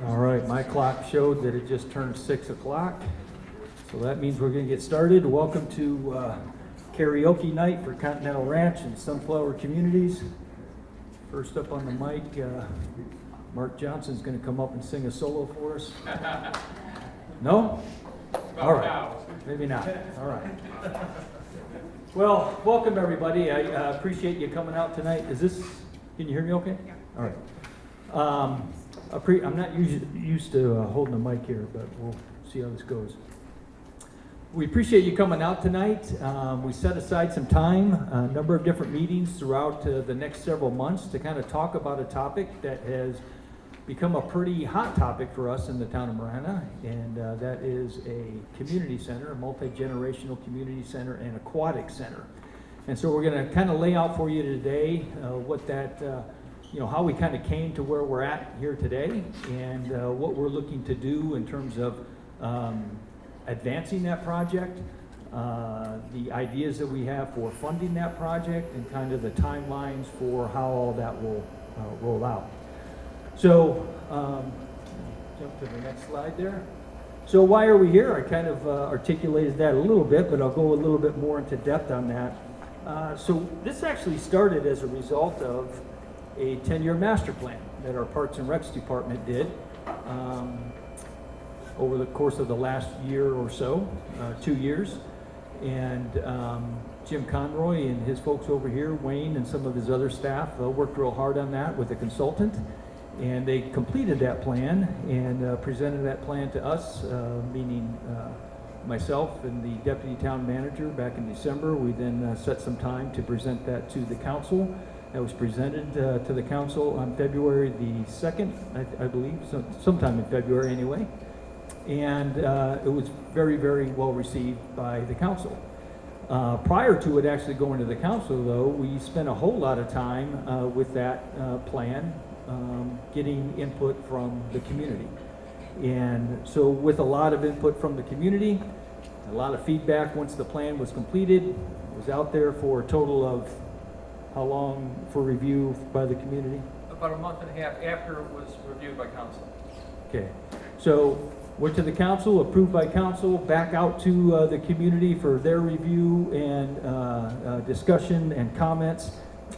All right, my clock showed that it just turned 6 o'clock, so that means we're going to get started. Welcome to karaoke night for Continental Ranch and Sunflower Communities. First up on the mic, Mark Johnson's going to come up and sing a solo for us. No? All right, maybe not. All right. Well, welcome everybody. I appreciate you coming out tonight. Can you hear me okay? Yeah. All right. I'm not used to holding a mic here, but we'll see how this goes. We appreciate you coming out tonight. We set aside some time, a number of different meetings throughout the next several months to kind of talk about a topic that has become a pretty hot topic for us in the town of Marana, and that is a community center, a multi-generational community center and aquatic center. And so we're going to kind of lay out for you today what that how we kind of came to where we're at here today, and what we're looking to do in terms of advancing that project, the ideas that we have for funding that project, and kind of the timelines for how all that will roll out. So, jump to the next slide there. So why are we here? I kind of articulated that a little bit, but I'll go a little bit more into depth on that. So this actually started as a result of a 10-year master plan that our Parks and Recs department did over the course of the last year or so, 2 years. And Jim Conroy and his folks over here, Wayne and some of his other staff, worked real hard on that with a consultant. And they completed that plan and presented that plan to us, meaning myself and the deputy town manager back in December. We then set some time to present that to the council. That was presented to the council on February the 2nd, I believe, sometime in February anyway. And it was very, very well received by the council. Prior to it actually going to the council, though, we spent a whole lot of time with that plan, getting input from the community. And so with a lot of input from the community, a lot of feedback once the plan was completed, it was out there for a total of how long for review by the community? About a month and a half after it was reviewed by council. Okay, so went to the council, approved by council, back out to the community for their review and discussion and comments.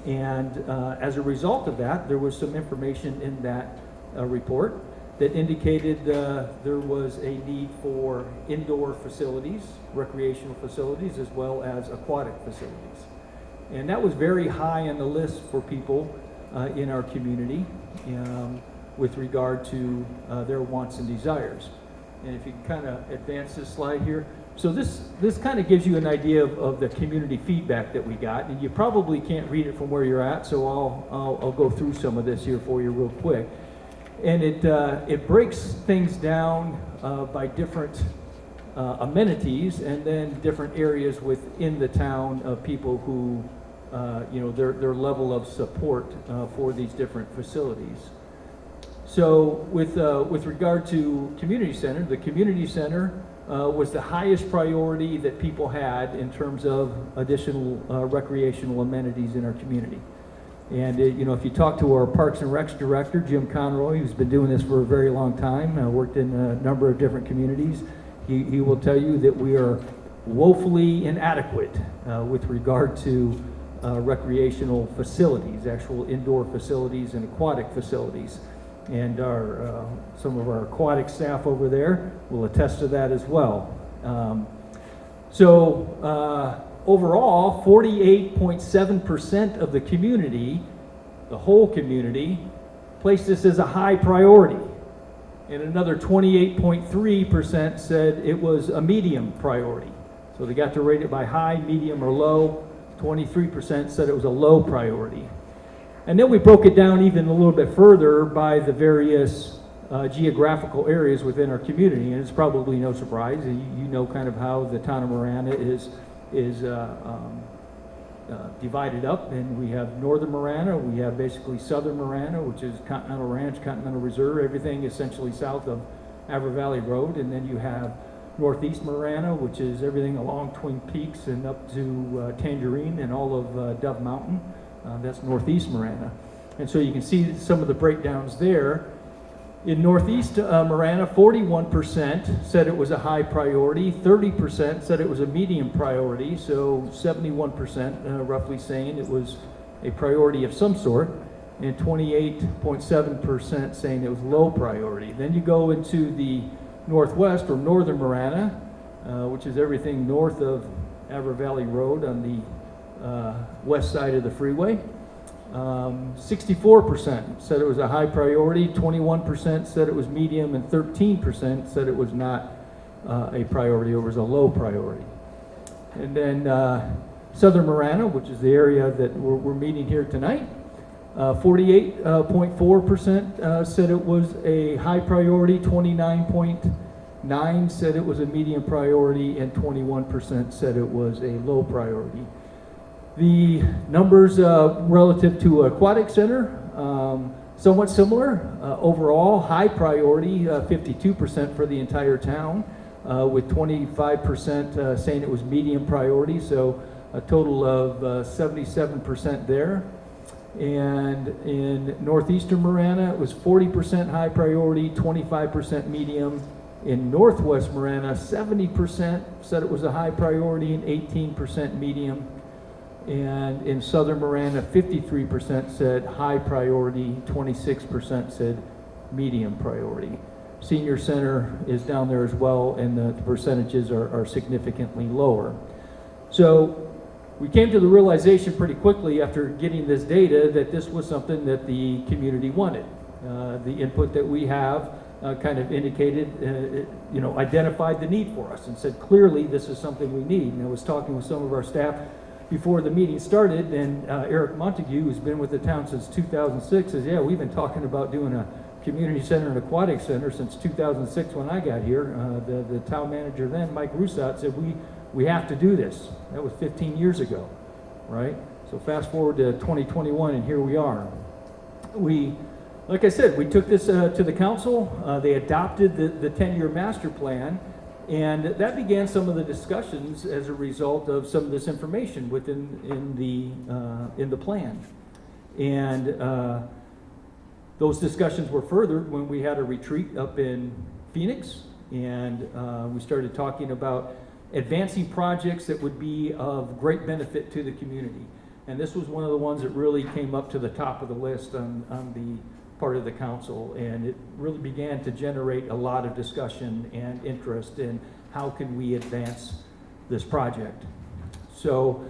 And as a result of that, there was some information in that report that indicated there was a need for indoor facilities, recreational facilities, as well as aquatic facilities. And that was very high on the list for people in our community with regard to their wants and desires. And if you can kind of advance this slide here. So this kind of gives you an idea of the community feedback that we got, and you probably can't read it from where you're at, so I'll go through some of this here for you real quick. And it breaks things down by different amenities, and then different areas within the town of people who their level of support for these different facilities. So with regard to community center, the community center was the highest priority that people had in terms of additional recreational amenities in our community. And if you talk to our Parks and Recs director, Jim Conroy, who's been doing this for a very long time, worked in a number of different communities, he will tell you that we are woefully inadequate with regard to recreational facilities, actual indoor facilities and aquatic facilities. And some of our aquatic staff over there will attest to that as well. Overall, 48.7% of the community, the whole community, placed this as a high priority. And another 28.3% said it was a medium priority. So they got to rate it by high, medium, or low. 23% said it was a low priority. And then we broke it down even a little bit further by the various geographical areas within our community, and it's probably no surprise. You know kind of how the town of Marana is divided up, and we have northern Marana, we have basically southern Marana, which is Continental Ranch, Continental Reserve, everything essentially south of Aver Valley Road, and then you have northeast Marana, which is everything along Twin Peaks and up to Tangerine and all of Dove Mountain. That's northeast Marana. And so you can see some of the breakdowns there. In Northeast Marana, 41% said it was a high priority, 30% said it was a medium priority, so 71% roughly saying it was a priority of some sort, and 28.7% saying it was low priority. Then you go into the Northwest or Northern Marana, which is everything north of Avra Valley Road on the west side of the freeway. 64% said it was a high priority, 21% said it was medium, and 13% said it was not a priority or was a low priority. And then Southern Marana, which is the area that we're meeting here tonight, 48.4% said it was a high priority, 29.9% said it was a medium priority, and 21% said it was a low priority. The numbers relative to Aquatic Center, somewhat similar. Overall, high priority, 52% for the entire town, with 25% saying it was medium priority, so a total of 77% there. And in Northeastern Marana, it was 40% high priority, 25% medium. In Northwest Marana, 70% said it was a high priority and 18% medium. And in Southern Marana, 53% said high priority, 26% said medium priority. Senior Center is down there as well, and the percentages are significantly lower. So we came to the realization pretty quickly after getting this data that this was something that the community wanted. The input that we have kind of indicated, identified the need for us and said, clearly this is something we need. And I was talking with some of our staff before the meeting started, and Eric Montague, who's been with the town since 2006, says, yeah, we've been talking about doing a community center and aquatic center since 2006 when I got here. The town manager then, Mike Rousat, said, we have to do this. That was 15 years ago, right? So fast forward to 2021, and here we are. Like I said, we took this to the council. They adopted the 10-year master plan, and that began some of the discussions as a result of some of this information in the plan. And those discussions were furthered when we had a retreat up in Phoenix, and we started talking about advancing projects that would be of great benefit to the community. And this was one of the ones that really came up to the top of the list on the part of the council, and it really began to generate a lot of discussion and interest in how can we advance this project. So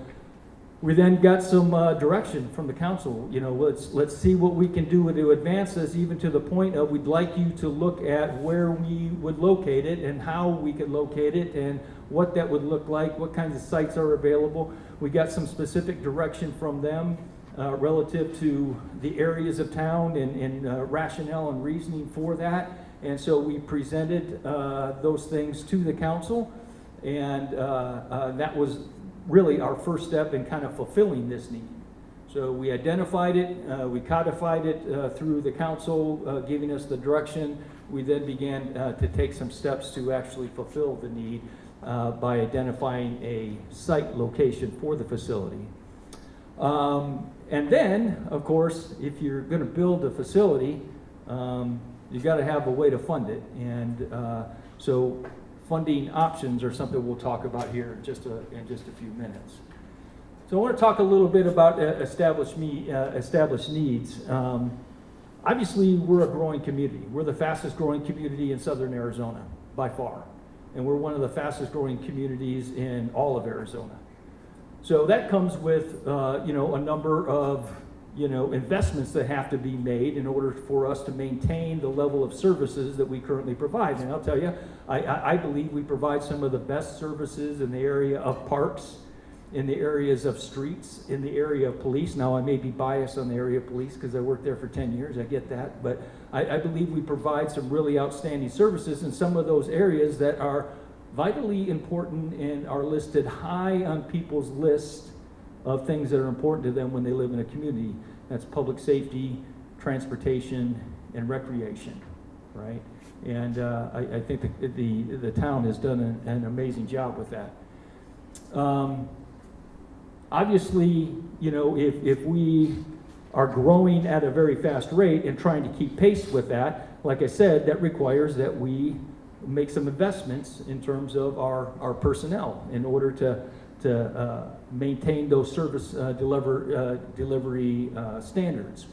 we then got some direction from the council. Let's see what we can do to advance this, even to the point of we'd like you to look at where we would locate it and how we could locate it and what that would look like, what kinds of sites are available. We got some specific direction from them relative to the areas of town and rationale and reasoning for that. And so we presented those things to the council, and that was really our first step in kind of fulfilling this need. So we identified it, we codified it through the council giving us the direction. We then began to take some steps to actually fulfill the need by identifying a site location for the facility. And then, of course, if you're going to build a facility, you got to have a way to fund it. And so funding options are something we'll talk about here in just a few minutes. So I want to talk a little bit about established needs. Obviously, we're a growing community. We're the fastest growing community in southern Arizona by far. And we're one of the fastest growing communities in all of Arizona. So that comes with, a number of, investments that have to be made in order for us to maintain the level of services that we currently provide. And I'll tell you, I believe we provide some of the best services in the area of parks, in the areas of streets, in the area of police. Now, I may be biased on the area of police because I worked there for 10 years. I get that. But I believe we provide some really outstanding services in some of those areas that are vitally important and are listed high on people's list of things that are important to them when they live in a community. That's public safety, transportation, and recreation, right? And I think the town has done an amazing job with that. Obviously, if we are growing at a very fast rate and trying to keep pace with that, like I said, that requires that we make some investments in terms of our personnel in order to maintain those service delivery standards.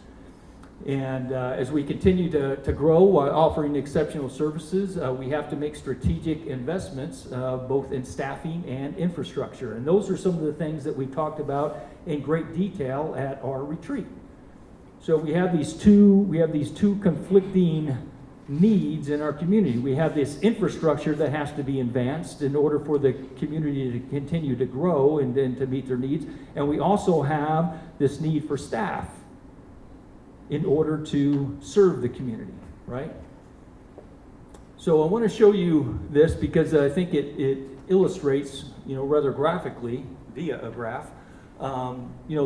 And as we continue to grow while offering exceptional services, we have to make strategic investments both in staffing and infrastructure. And those are some of the things that we talked about in great detail at our retreat. So we have these two conflicting needs in our community. We have this infrastructure that has to be advanced in order for the community to continue to grow and then to meet their needs. And we also have this need for staff in order to serve the community, right? So I want to show you this because I think it illustrates, rather graphically via a graph,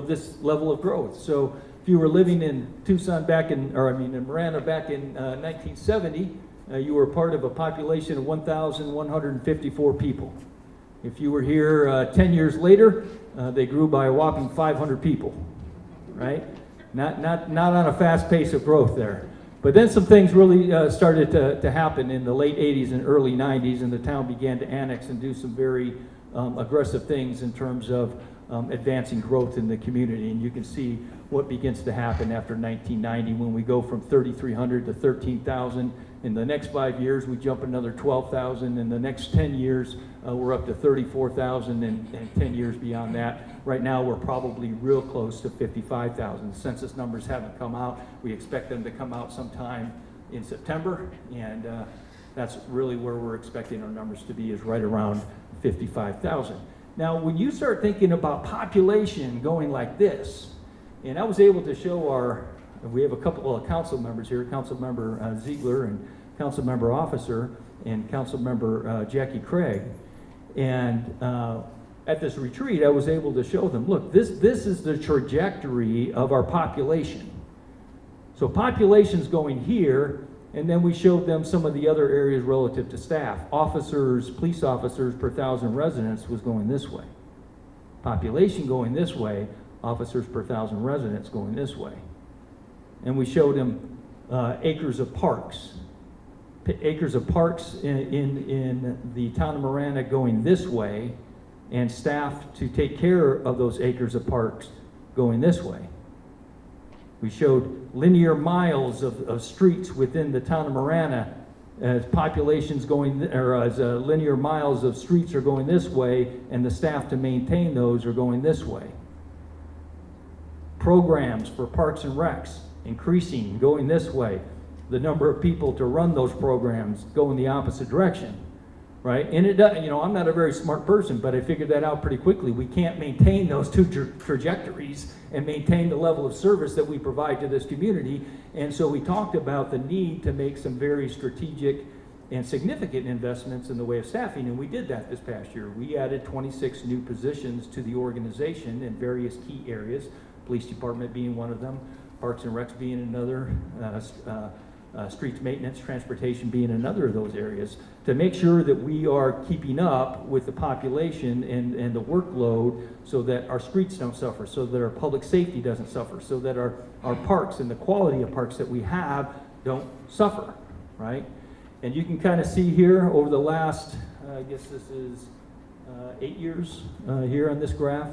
this level of growth. So if you were living in Tucson in Marana back in 1970, you were part of a population of 1,154 people. If you were here 10 years later, they grew by a whopping 500 people, right? Not on a fast pace of growth there. But then some things really started to happen in the late 80s and early 90s, and the town began to annex and do some very aggressive things in terms of advancing growth in the community. And you can see what begins to happen after 1990 when we go from 3,300 to 13,000. In the next 5 years, we jump another 12,000. In the next 10 years, we're up to 34,000, and 10 years beyond that. Right now, we're probably real close to 55,000. The census numbers haven't come out. We expect them to come out sometime in September, and that's really where we're expecting our numbers to be, is right around 55,000. Now, when you start thinking about population going like this, and I was able to show we have a couple of council members here, Council Member Ziegler and Council Member Officer and Council Member Jackie Craig. And at this retreat, I was able to show them, look, this is the trajectory of our population. So population's going here, and then we showed them some of the other areas relative to staff. Police officers per 1,000 residents was going this way. Population going this way, officers per 1,000 residents going this way. And we showed them acres of parks. Acres of parks in the town of Marana going this way, and staff to take care of those acres of parks going this way. We showed linear miles of streets within the town of Marana as populations going, or as linear miles of streets are going this way, and the staff to maintain those are going this way. Programs for parks and recs increasing, going this way. The number of people to run those programs go in the opposite direction, right? And it does, I'm not a very smart person, but I figured that out pretty quickly. We can't maintain those two trajectories and maintain the level of service that we provide to this community. And so we talked about the need to make some very strategic and significant investments in the way of staffing, and we did that this past year. We added 26 new positions to the organization in various key areas, police department being one of them, parks and recs being another, streets maintenance, transportation being another of those areas, to make sure that we are keeping up with the population and the workload so that our streets don't suffer, so that our public safety doesn't suffer, so that our parks and the quality of parks that we have don't suffer, right? And you can kind of see here over the last, I guess this is 8 years here on this graph,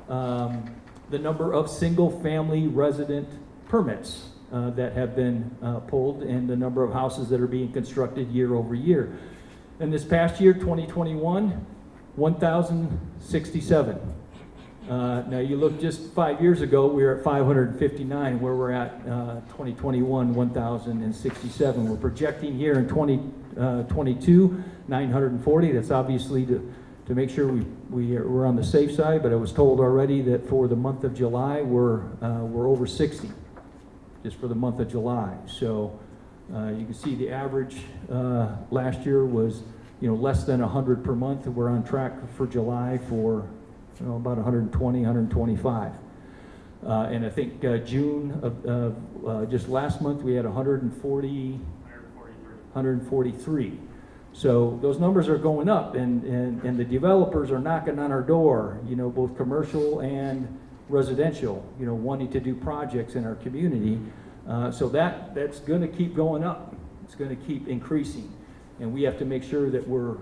the number of single-family resident permits that have been pulled, and the number of houses that are being constructed year over year. And this past year, 2021, 1,067. Now you look just 5 years ago, we were at 559, where we're at 2021, 1,067. We're projecting here in 2022, 940. That's obviously to make sure we're on the safe side, but I was told already that for the month of July, we're over 60. Just for the month of July. So you can see the average last year was less than 100 per month. We're on track for July for about 120, 125. And I think June of just last month we had 143. So those numbers are going up, and the developers are knocking on our door, both commercial and residential, wanting to do projects in our community. So that's going to keep going up. It's going to keep increasing. And we have to make sure that we're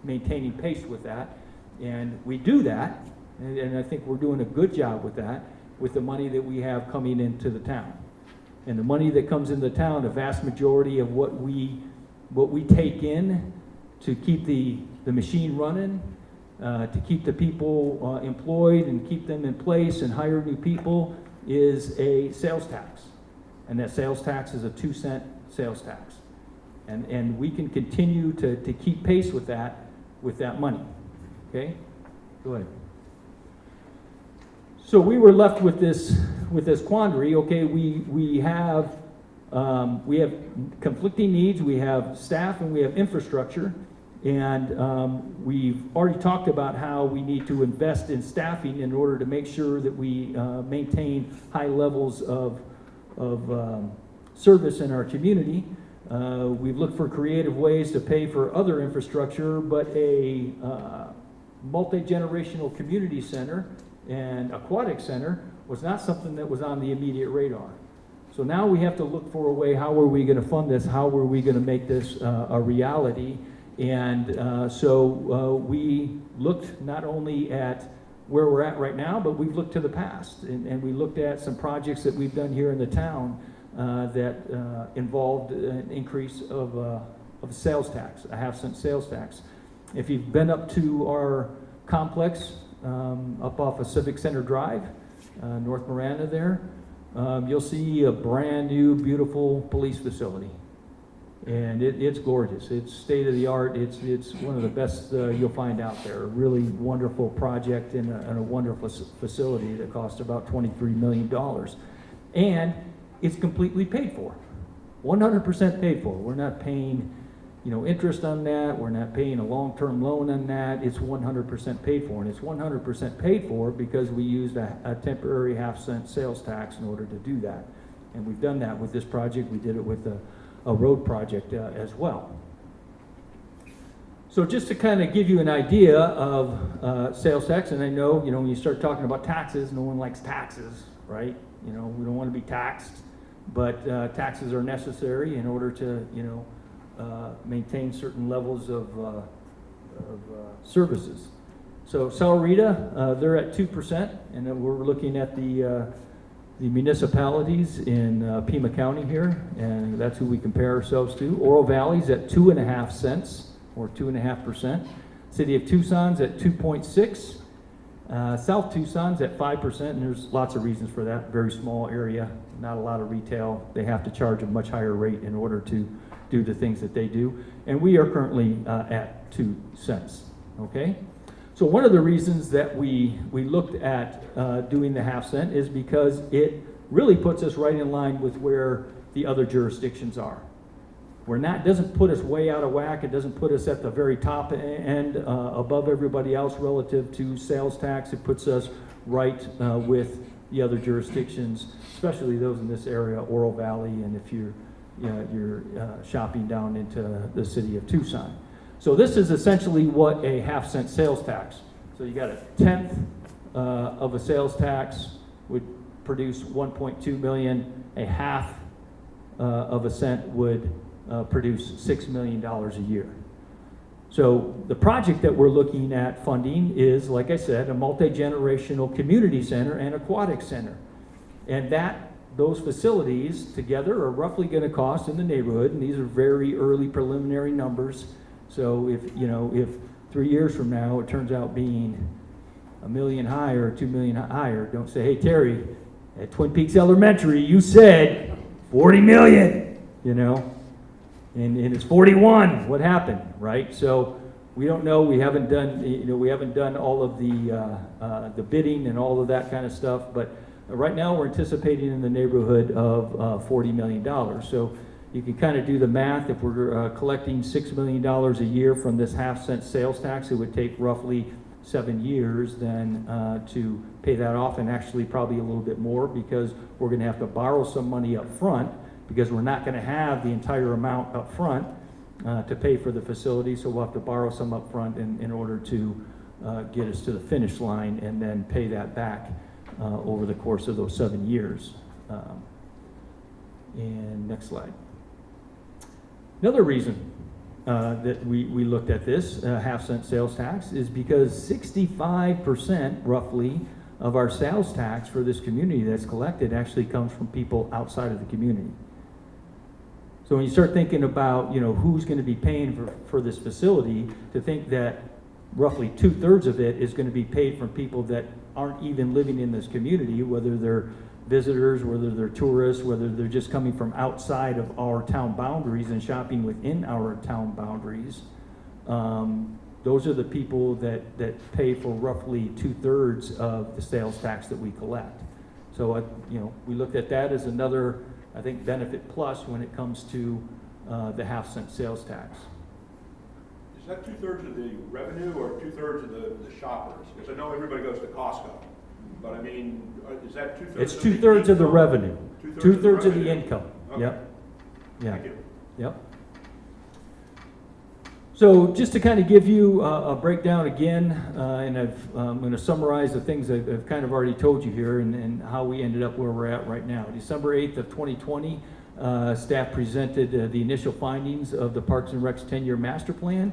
maintaining pace with that. And we do that, and I think we're doing a good job with that, with the money that we have coming into the town. And the money that comes into the town, the vast majority of what we take in to keep the machine running, to keep the people employed and keep them in place and hire new people, is a sales tax. And that sales tax is a 2-cent sales tax. And we can continue to keep pace with that money. Okay? Go ahead. So we were left with this quandary. Okay, we have conflicting needs. We have staff and we have infrastructure, and we've already talked about how we need to invest in staffing in order to make sure that we maintain high levels of service in our community. We've looked for creative ways to pay for other infrastructure, but a multi-generational community center and aquatic center was not something that was on the immediate radar. So now we have to look for a way, how are we going to fund this? How are we going to make this a reality? And so we looked not only at where we're at right now, but we've looked to the past. And we looked at some projects that we've done here in the town that involved an increase of sales tax, a 0.5-cent sales tax. If you've been up to our complex up off of Civic Center Drive, North Marana there, you'll see a brand new, beautiful police facility. And it's gorgeous. It's state of the art. It's one of the best you'll find out there. A really wonderful project and a wonderful facility that cost about $23 million. And it's completely paid for. 100% paid for. We're not paying interest on that. We're not paying a long-term loan on that. It's 100% paid for. And it's 100% paid for because we used a temporary 0.5-cent sales tax in order to do that. And we've done that with this project. We did it with a road project as well. So just to kind of give you an idea of sales tax, and I know, when you start talking about taxes, no one likes taxes, right? We don't want to be taxed, but taxes are necessary in order to, maintain certain levels of services. So Salarita, they're at 2%, and then we're looking at the municipalities in Pima County here, and that's who we compare ourselves to. Oro Valley's at 2.5 cents, or 2.5%. City of Tucson's at 2.6. South Tucson's at 5%, and there's lots of reasons for that. Very small area, not a lot of retail. They have to charge a much higher rate in order to do the things that they do. And we are currently at 2 cents, okay? So one of the reasons that we looked at doing the 0.5 cent is because it really puts us right in line with where the other jurisdictions are. It doesn't put us way out of whack. It doesn't put us at the very top end above everybody else relative to sales tax. It puts us right with the other jurisdictions, especially those in this area, Oro Valley, and if you're shopping down into the city of Tucson. So this is essentially what a 0.5 cent sales tax. So you got 1/10 of a sales tax would produce 1.2 million. A 1/2 of a cent would produce $6 million a year. So the project that we're looking at funding is, like I said, a multi-generational community center and aquatic center. And those facilities together are roughly going to cost in the neighborhood, and these are very early preliminary numbers. So if 3 years from now it turns out being $1 million higher or $2 million higher, don't say, hey Terry, at Twin Peaks Elementary you said 40 million, and it's 41. What happened, right? So we don't know. We haven't done all of the bidding and all of that kind of stuff, but right now we're anticipating in the neighborhood of $40 million. So you can kind of do the math. If we're collecting $6 million a year from this 0.5 cent sales tax, it would take roughly 7 years then to pay that off, and actually probably a little bit more, because we're going to have to borrow some money up front, because we're not going to have the entire amount up front to pay for the facility. So we'll have to borrow some up front in order to get us to the finish line and then pay that back over the course of those 7 years. And next slide. Another reason that we looked at this half-cent sales tax is because 65% roughly of our sales tax for this community that's collected actually comes from people outside of the community. So when you start thinking about, who's going to be paying for this facility, to think that roughly 2/3 of it is going to be paid from people that aren't even living in this community, whether they're visitors, whether they're tourists, whether they're just coming from outside of our town boundaries and shopping within our town boundaries. Those are the people that pay for roughly 2/3 of the sales tax that we collect. So, we looked at that as another, I think, benefit plus when it comes to the half-cent sales tax. Is that 2/3 of the revenue or 2/3 of the shoppers? Because I know everybody goes to Costco, but I mean, is that 2/3? It's 2/3 of the revenue. 2/3 of the revenue? income. Okay. Yep. Yeah. Thank you. Yep. So just to kind of give you a breakdown again, and I'm going to summarize the things I've kind of already told you here and how we ended up where we're at right now. December 8th of 2020, staff presented the initial findings of the Parks and Rec's 10-year master plan.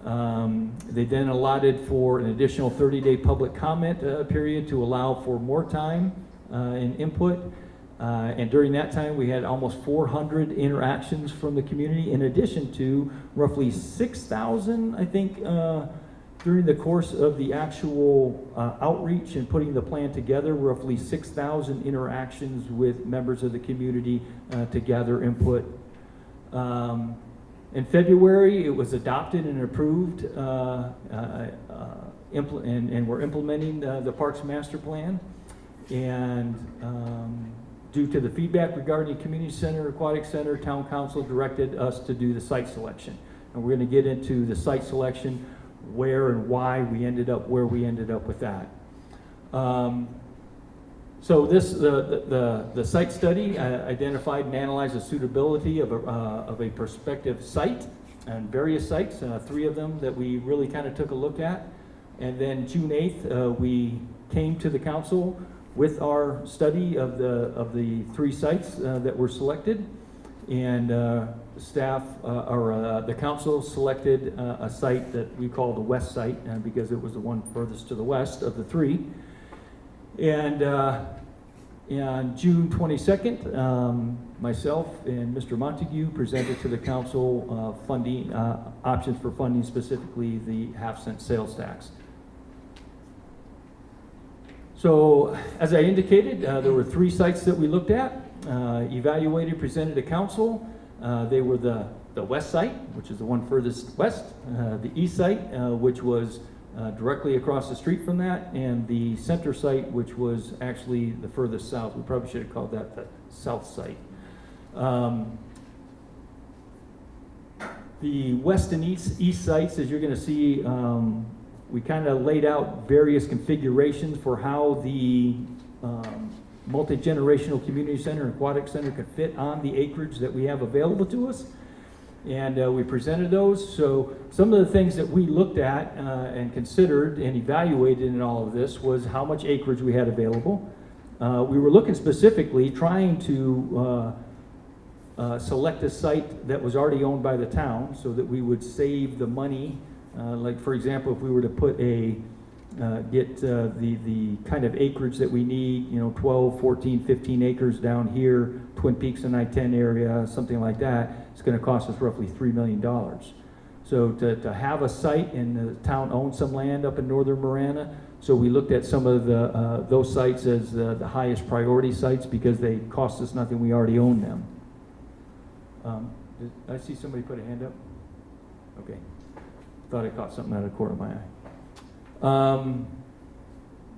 They then allotted for an additional 30-day public comment period to allow for more time and input. And during that time, we had almost 400 interactions from the community, in addition to roughly 6,000, I think, during the course of the actual outreach and putting the plan together, roughly 6,000 interactions with members of the community to gather input. In February, it was adopted and approved, and we're implementing the Parks Master Plan. And due to the feedback regarding Community Center, Aquatic Center, Town Council directed us to do the site selection. And we're going to get into the site selection, where and why we ended up where we ended up with that. So the site study identified and analyzed the suitability of a prospective site and various sites, 3 of them that we really kind of took a look at. And then June 8th, we came to the council with our study of the 3 sites that were selected, and staff or the council selected a site that we call the west site because it was the one furthest to the west of the 3. And on June 22nd, myself and Mr. Montague presented to the council funding options for funding, specifically the half-cent sales tax. So, as I indicated, there were 3 sites that we looked at, evaluated, presented to council. They were the west site, which is the one furthest west, the east site, which was directly across the street from that, and the center site, which was actually the furthest south. We probably should have called that the south site. The west and east sites, as you're going to see, we kind of laid out various configurations for how the multi-generational community center and aquatic center could fit on the acreage that we have available to us. And we presented those. So some of the things that we looked at and considered and evaluated in all of this was how much acreage we had available. We were looking specifically, trying to select a site that was already owned by the town so that we would save the money. Like, for example, if we were to put get the kind of acreage that we need, 12, 14, 15 acres down here, Twin Peaks and I-10 area, something like that, it's going to cost us roughly $3 million. So to have a site, and the town owns some land up in northern Marana, so we looked at some of those sites as the highest priority sites because they cost us nothing, we already own them. Did I see somebody put a hand up? Okay. Thought I caught something out of the corner of my eye.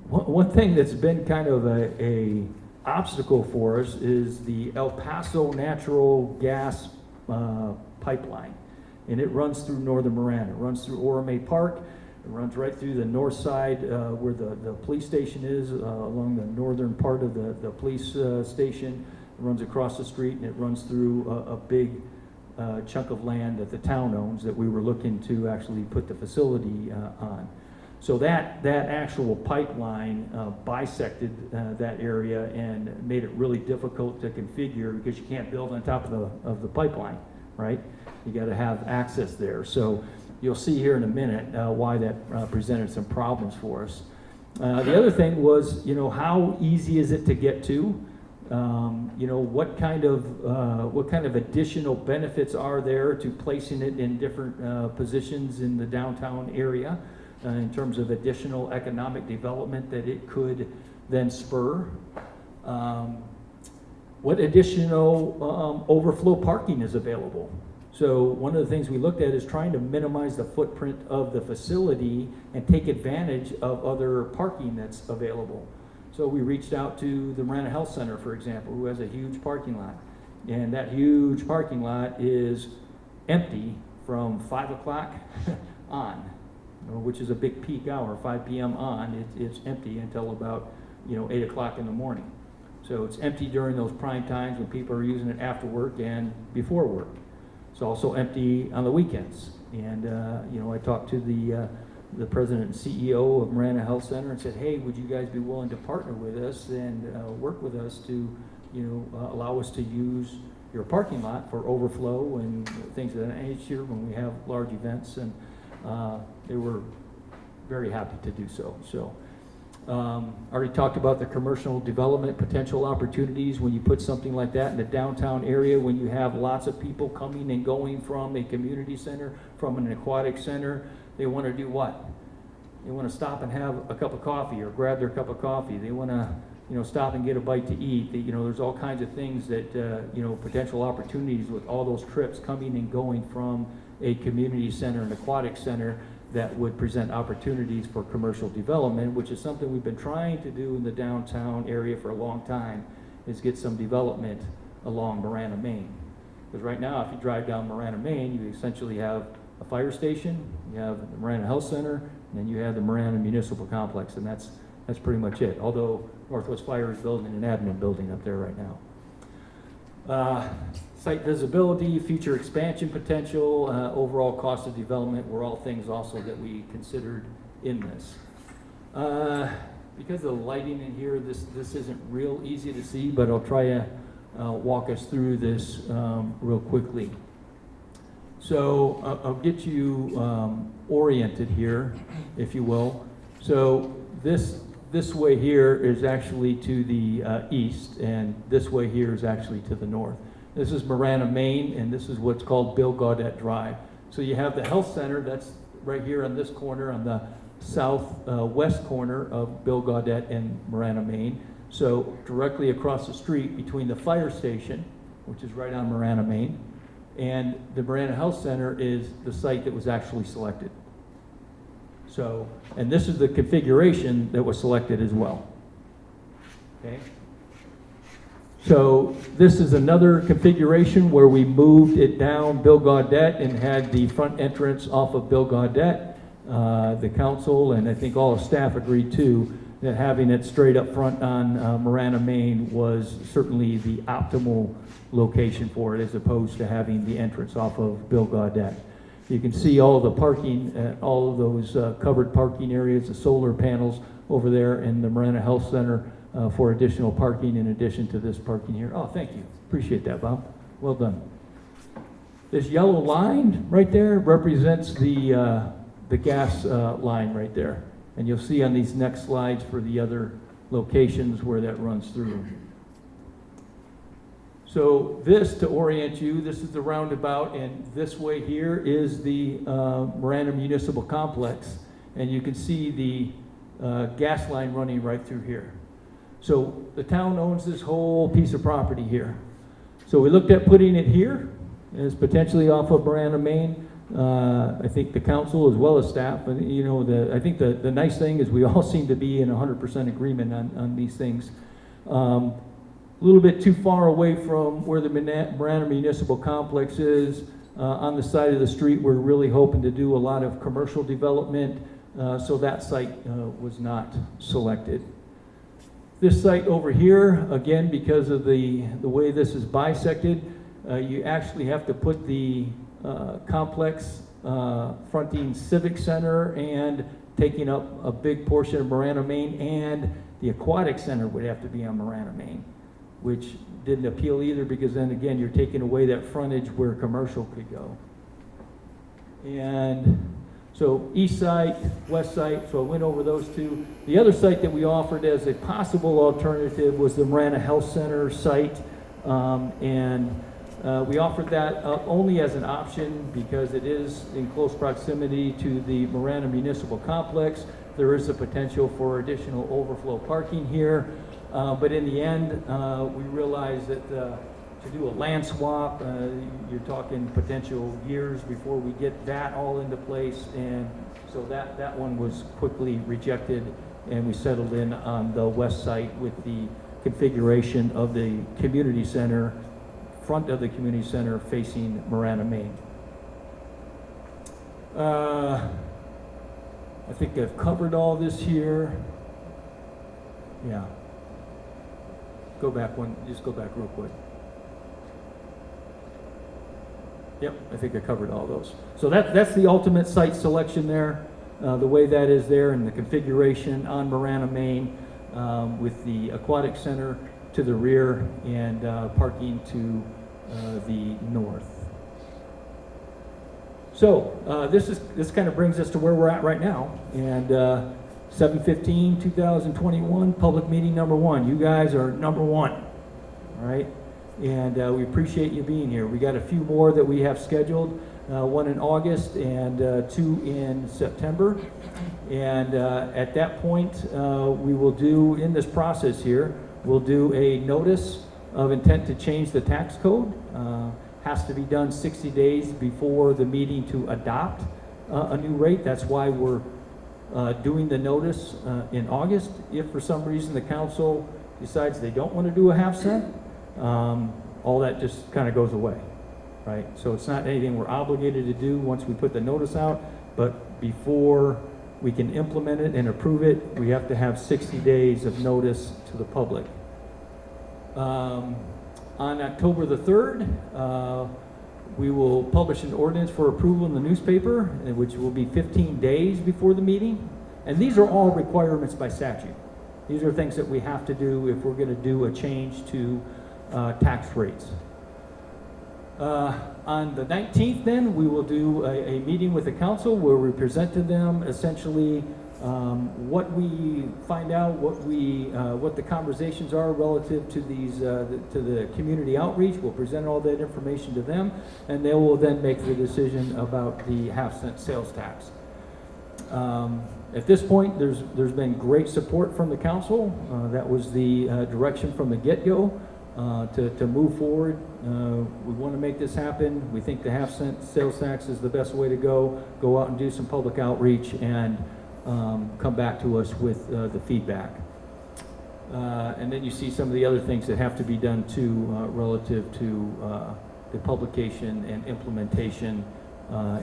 One thing that's been kind of a obstacle for us is the El Paso natural gas pipeline, and it runs through northern Marana. It runs through Orome Park. It runs right through the north side where the police station is, along the northern part of the police station. It runs across the street, and it runs through a big chunk of land that the town owns that we were looking to actually put the facility on. So that actual pipeline bisected that area and made it really difficult to configure because you can't build on top of the pipeline, right? You got to have access there. So you'll see here in a minute why that presented some problems for us. The other thing was, how easy is it to get to? What kind of additional benefits are there to placing it in different positions in the downtown area in terms of additional economic development that it could then spur? What additional overflow parking is available? So one of the things we looked at is trying to minimize the footprint of the facility and take advantage of other parking that's available. So we reached out to the Marana Health Center, for example, who has a huge parking lot. And that huge parking lot is empty from 5 o'clock on, which is a big peak hour, 5 p.m. on. It's empty until about 8 o'clock in the morning. So it's empty during those prime times when people are using it after work and before work. It's also empty on the weekends. And I talked to the president and CEO of Marana Health Center and said, hey, would you guys be willing to partner with us and work with us to allow us to use your parking lot for overflow and things of that nature when we have large events? And they were very happy to do so. So already talked about the commercial development potential opportunities when you put something like that in the downtown area, when you have lots of people coming and going from a community center, from an aquatic center. They want to do what? They want to stop and have a cup of coffee or grab their cup of coffee. They want to stop and get a bite to eat. There's all kinds of things that potential opportunities with all those trips coming and going from a community center, an aquatic center, that would present opportunities for commercial development, which is something we've been trying to do in the downtown area for a long time, is get some development along Marana, Maine. Because right now, if you drive down Marana, Maine, you essentially have a fire station, you have the Marana Health Center, and then you have the Marana Municipal Complex, and that's pretty much it. Although Northwest Fire is building an admin building up there right now. Site visibility, future expansion potential, overall cost of development were all things also that we considered in this. Because of the lighting in here, this isn't real easy to see, but I'll try to walk us through this real quickly. So I'll get you oriented here, if you will. So this way here is actually to the east, and this way here is actually to the north. This is Marana, Maine, and this is what's called Bill Gaudette Drive. So you have the health center that's right here on this corner, on the southwest corner of Bill Gaudette and Marana, Maine. So directly across the street between the fire station, which is right on Marana, Maine, and the Marana Health Center is the site that was actually selected. So, and this is the configuration that was selected as well. Okay. So this is another configuration where we moved it down Bill Gaudette and had the front entrance off of Bill Gaudette. The council and I think all the staff agreed too that having it straight up front on Marana, Maine was certainly the optimal location for it, as opposed to having the entrance off of Bill Gaudette. You can see all the parking, all of those covered parking areas, the solar panels over there in the Marana Health Center for additional parking in addition to this parking here. Oh, thank you. Appreciate that, Bob. Well done. This yellow line right there represents the gas line right there. And you'll see on these next slides for the other locations where that runs through. So this, to orient you, this is the roundabout, and this way here is the Marana Municipal Complex. And you can see the gas line running right through here. So the town owns this whole piece of property here. So we looked at putting it here as potentially off of Marana, Maine. I think the council as well as staff, and I think the nice thing is we all seem to be in 100% agreement on these things. A little bit too far away from where the Marana Municipal Complex is. On the side of the street, we're really hoping to do a lot of commercial development, so that site was not selected. This site over here, again, because of the way this is bisected, you actually have to put the complex fronting Civic Center and taking up a big portion of Marana, Maine, and the aquatic center would have to be on Marana, Maine, which didn't appeal either, because then again, you're taking away that frontage where commercial could go. And so east site, west site, so I went over those two. The other site that we offered as a possible alternative was the Marana Health Center site. We offered that up only as an option because it is in close proximity to the Marana Municipal Complex. There is a potential for additional overflow parking here. But in the end, we realized that to do a land swap, you're talking potential years before we get that all into place. And so that one was quickly rejected, and we settled in on the west site with the configuration of the community center, front of the community center facing Marana, Maine. I think I've covered all this here. Yeah. Go back one, just go back real quick. Yep, I think I covered all those. So that's the ultimate site selection there, the way that is there, and the configuration on Marana, Maine, with the aquatic center to the rear and parking to the north. So this kind of brings us to where we're at right now, and 7/15/2021, public meeting number 1. You guys are number 1, all right? And we appreciate you being here. We got a few more that we have scheduled, one in August and 2 in September. And at that point, we will do, in this process here, we'll do a notice of intent to change the tax code. Has to be done 60 days before the meeting to adopt a new rate. That's why we're doing the notice in August. If for some reason the council decides they don't want to do a half cent, all that just kind of goes away, right? So it's not anything we're obligated to do once we put the notice out, but before we can implement it and approve it, we have to have 60 days of notice to the public. On October the 3rd, we will publish an ordinance for approval in the newspaper, which will be 15 days before the meeting. And these are all requirements by statute. These are things that we have to do if we're going to do a change to tax rates. On the 19th then, we will do a meeting with the council where we present to them essentially what we find out, what the conversations are relative to these to the community outreach. We'll present all that information to them, and they will then make the decision about the half-cent sales tax. At this point, there's been great support from the council. That was the direction from the get-go to move forward. We want to make this happen. We think the half-cent sales tax is the best way to go. Go out and do some public outreach and come back to us with the feedback. And then you see some of the other things that have to be done too relative to the publication and implementation.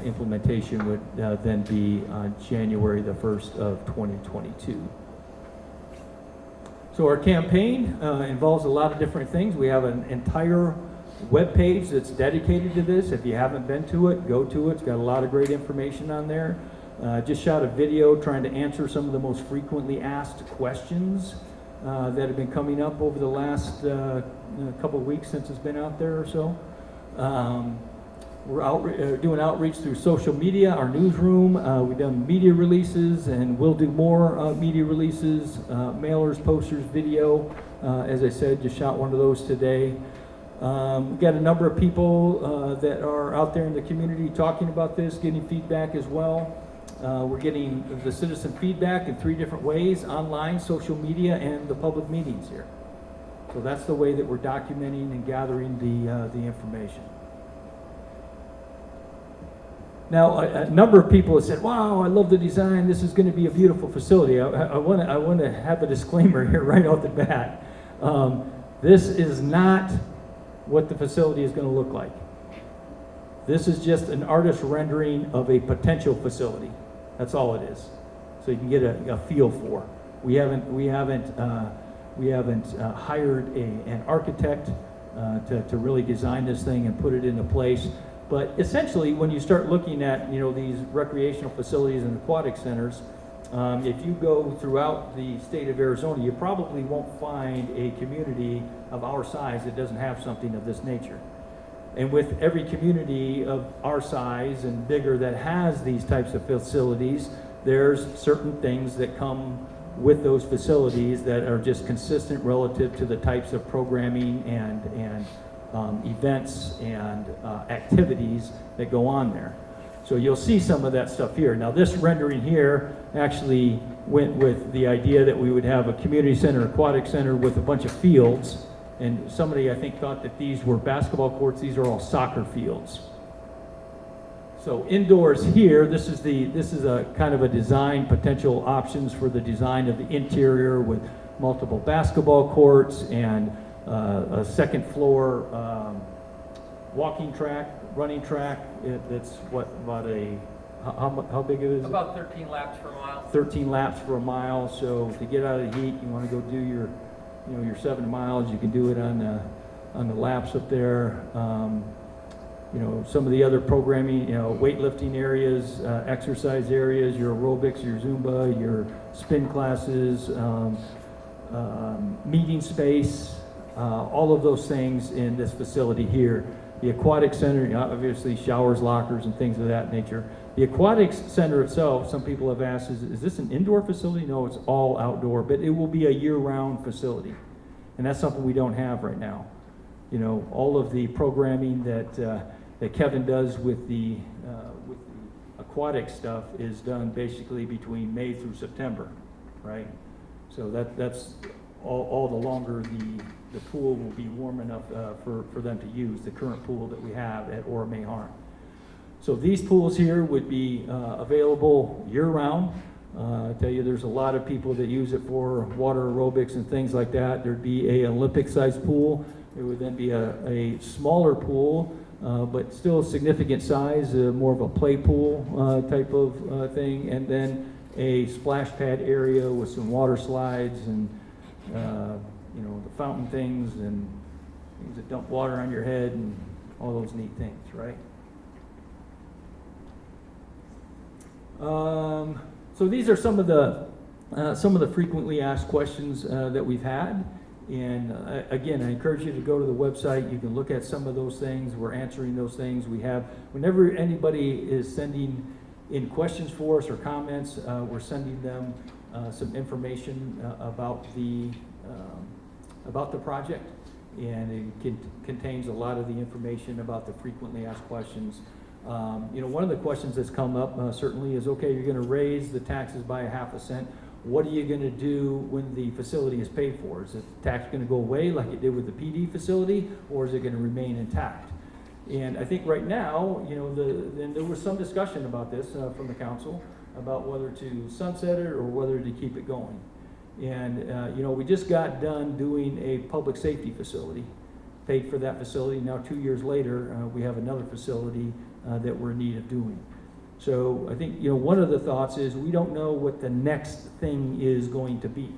Implementation would then be on January the 1st of 2022. So our campaign involves a lot of different things. We have an entire web page that's dedicated to this. If you haven't been to it, go to it. It's got a lot of great information on there. Just shot a video trying to answer some of the most frequently asked questions that have been coming up over the last couple of weeks since it's been out there or so. We're doing outreach through social media, our newsroom. We've done media releases, and we'll do more media releases, mailers, posters, video. As I said, just shot one of those today. We've got a number of people that are out there in the community talking about this, getting feedback as well. We're getting the citizen feedback in 3 different ways: online, social media, and the public meetings here. So that's the way that we're documenting and gathering the information. Now, a number of people have said, "Wow, I love the design. This is going to be a beautiful facility." I want to have a disclaimer here right off the bat. This is not what the facility is going to look like. This is just an artist rendering of a potential facility. That's all it is. So you can get a feel for. We haven't hired an architect to really design this thing and put it into place. But essentially, when you start looking at these recreational facilities and aquatic centers, If you go throughout the state of Arizona, you probably won't find a community of our size that doesn't have something of this nature. And with every community of our size and bigger that has these types of facilities, there's certain things that come with those facilities that are just consistent relative to the types of programming and events and activities that go on there. So you'll see some of that stuff here. Now this rendering here actually went with the idea that we would have a community center, aquatic center with a bunch of fields. And somebody, I think, thought that these were basketball courts. These are all soccer fields. So indoors here, this is a kind of a design potential options for the design of the interior with multiple basketball courts and a second floor walking track, running track. That's what, about how big it is? About 13 laps per mile. 13 laps for a mile. So to get out of the heat, you want to go do your, your 7 miles. You can do it on the laps up there. Some of the other programming, weightlifting areas, exercise areas, your aerobics, your Zumba, your spin classes, meeting space, all of those things in this facility here. The aquatic center, obviously showers, lockers, and things of that nature. The aquatic center itself, some people have asked, is this an indoor facility? No, it's all outdoor, but it will be a year-round facility. And that's something we don't have right now. All of the programming that Kevin does with the aquatic stuff is done basically between May through September, right? So that's all the longer the pool will be warm enough for them to use, the current pool that we have at Orme Harn. So these pools here would be available year-round. I tell you, there's a lot of people that use it for water aerobics and things like that. There'd be an Olympic-sized pool. There would then be a smaller pool, but still a significant size, more of a play pool type of thing, and then a splash pad area with some water slides and the fountain things and things that dump water on your head and all those neat things, right? So these are some of the frequently asked questions that we've had. And again, I encourage you to go to the website. You can look at some of those things. We're answering those things. Whenever anybody is sending in questions for us or comments, we're sending them some information about the project. And it contains a lot of the information about the frequently asked questions. One of the questions that's come up certainly is, okay, you're going to raise the taxes by 0.5 cent. What are you going to do when the facility is paid for? Is the tax going to go away like it did with the PD facility, or is it going to remain intact? And I think right now, and there was some discussion about this from the council about whether to sunset it or whether to keep it going. And we just got done doing a public safety facility, paid for that facility. Now 2 years later, we have another facility that we're in need of doing. So I think, one of the thoughts is we don't know what the next thing is going to be.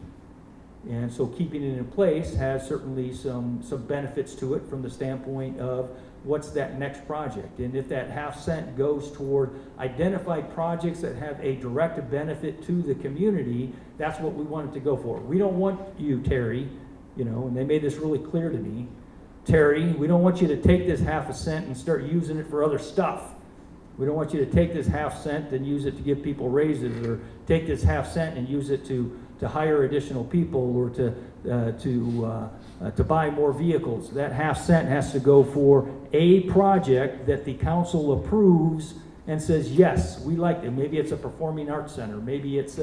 And so keeping it in place has certainly some benefits to it from the standpoint of what's that next project. And if that 0.5 cent goes toward identified projects that have a direct benefit to the community, that's what we want it to go for. We don't want you, Terry, and they made this really clear to me, Terry, we don't want you to take this 0.5 cent and start using it for other stuff. We don't want you to take this 0.5 cent and use it to give people raises, or take this 0.5 cent and use it to hire additional people, or to buy more vehicles. That 0.5 cent has to go for a project that the council approves and says, yes, we like it. Maybe it's a performing arts center. Maybe it's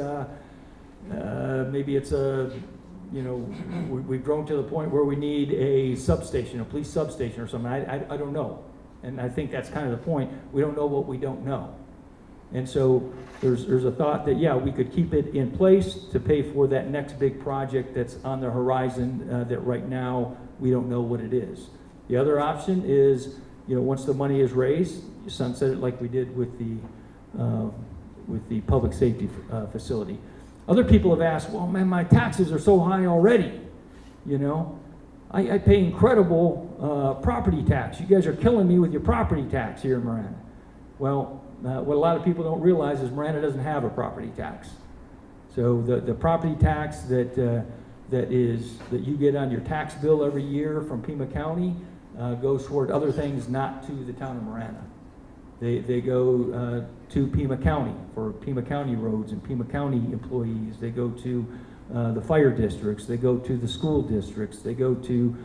we've grown to the point where we need a substation, a police substation or something. I don't know. And I think that's kind of the point. We don't know what we don't know. And so there's a thought that, yeah, we could keep it in place to pay for that next big project that's on the horizon that right now we don't know what it is. The other option is, once the money is raised, you sunset it like we did with the public safety facility. Other people have asked, well, man, my taxes are so high already. I pay incredible property tax. You guys are killing me with your property tax here in Marana. Well, what a lot of people don't realize is Marana doesn't have a property tax. So the property tax that you get on your tax bill every year from Pima County goes toward other things, not to the town of Marana. They go to Pima County for Pima County roads and Pima County employees. They go to the fire districts. They go to the school districts. They go to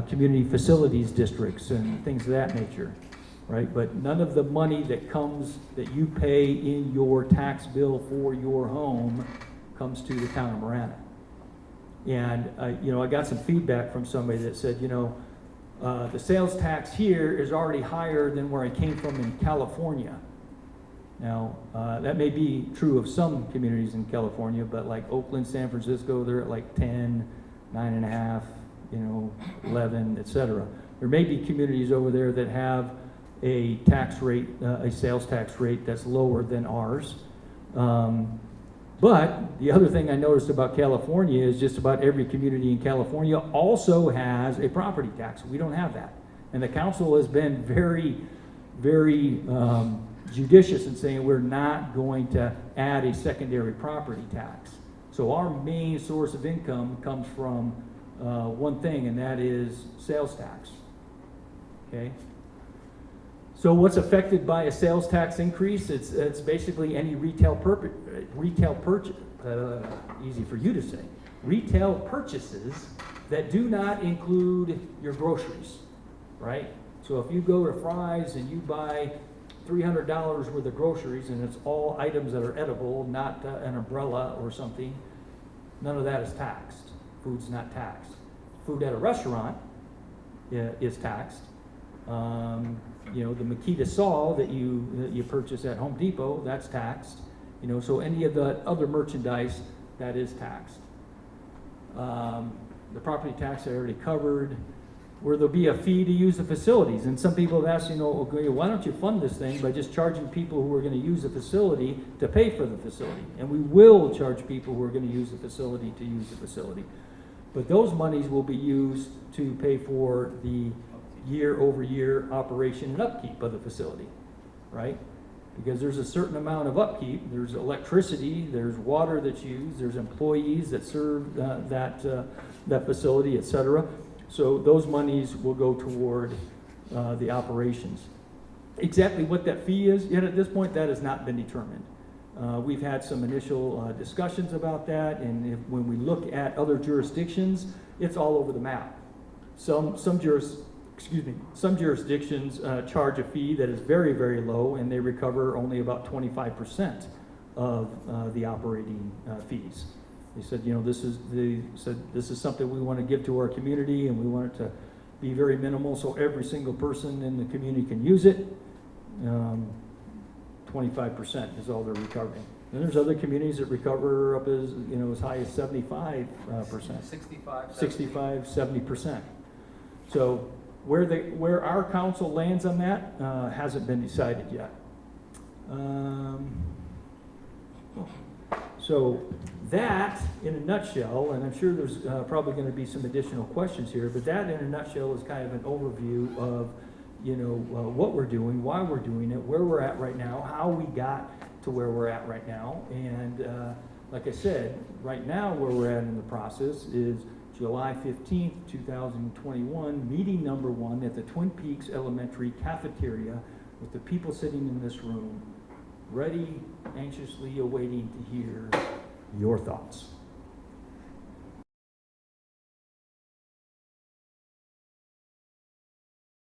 community facilities districts and things of that nature, right? But none of the money that you pay in your tax bill for your home comes to the town of Marana. And I got some feedback from somebody that said, the sales tax here is already higher than where I came from in California. Now, that may be true of some communities in California, but like Oakland, San Francisco, they're at like 10, 9.5, 11, etc. There may be communities over there that have a tax rate, a sales tax rate that's lower than ours. But the other thing I noticed about California is just about every community in California also has a property tax. We don't have that. And the council has been very, very judicious in saying we're not going to add a secondary property tax. So our main source of income comes from one thing, and that is sales tax. Okay? So what's affected by a sales tax increase? It's basically any retail purchase, easy for you to say, retail purchases that do not include your groceries, right? So if you go to Fry's and you buy $300 worth of groceries and it's all items that are edible, not an umbrella or something, none of that is taxed. Food's not taxed. Food at a restaurant is taxed. The Makita saw that you purchase at Home Depot, that's taxed. So any of the other merchandise, that is taxed. The property tax I already covered. Where there'll be a fee to use the facilities. And some people have asked, okay, why don't you fund this thing by just charging people who are going to use the facility to pay for the facility? And we will charge people who are going to use the facility to use the facility. But those monies will be used to pay for the year-over-year operation and upkeep of the facility, right? Because there's a certain amount of upkeep. There's electricity, there's water that's used, there's employees that serve that facility, etc. So those monies will go toward the operations. Exactly what that fee is, yet at this point, that has not been determined. We've had some initial discussions about that, and when we look at other jurisdictions, it's all over the map. Some jurisdictions charge a fee that is very, very low, and they recover only about 25% of the operating fees. They said, this is something we want to give to our community, and we want it to be very minimal, so every single person in the community can use it. 25% is all they're recovering. And there's other communities that recover up as high as 75%. 65, 70%. So where our council lands on that hasn't been decided yet. So that, in a nutshell, and I'm sure there's probably going to be some additional questions here, but that, in a nutshell, is kind of an overview of, what we're doing, why we're doing it, where we're at right now, how we got to where we're at right now, and like I said, right now where we're at in the process is July 15th, 2021, meeting number 1 at the Twin Peaks Elementary cafeteria with the people sitting in this room, ready, anxiously awaiting to hear your thoughts.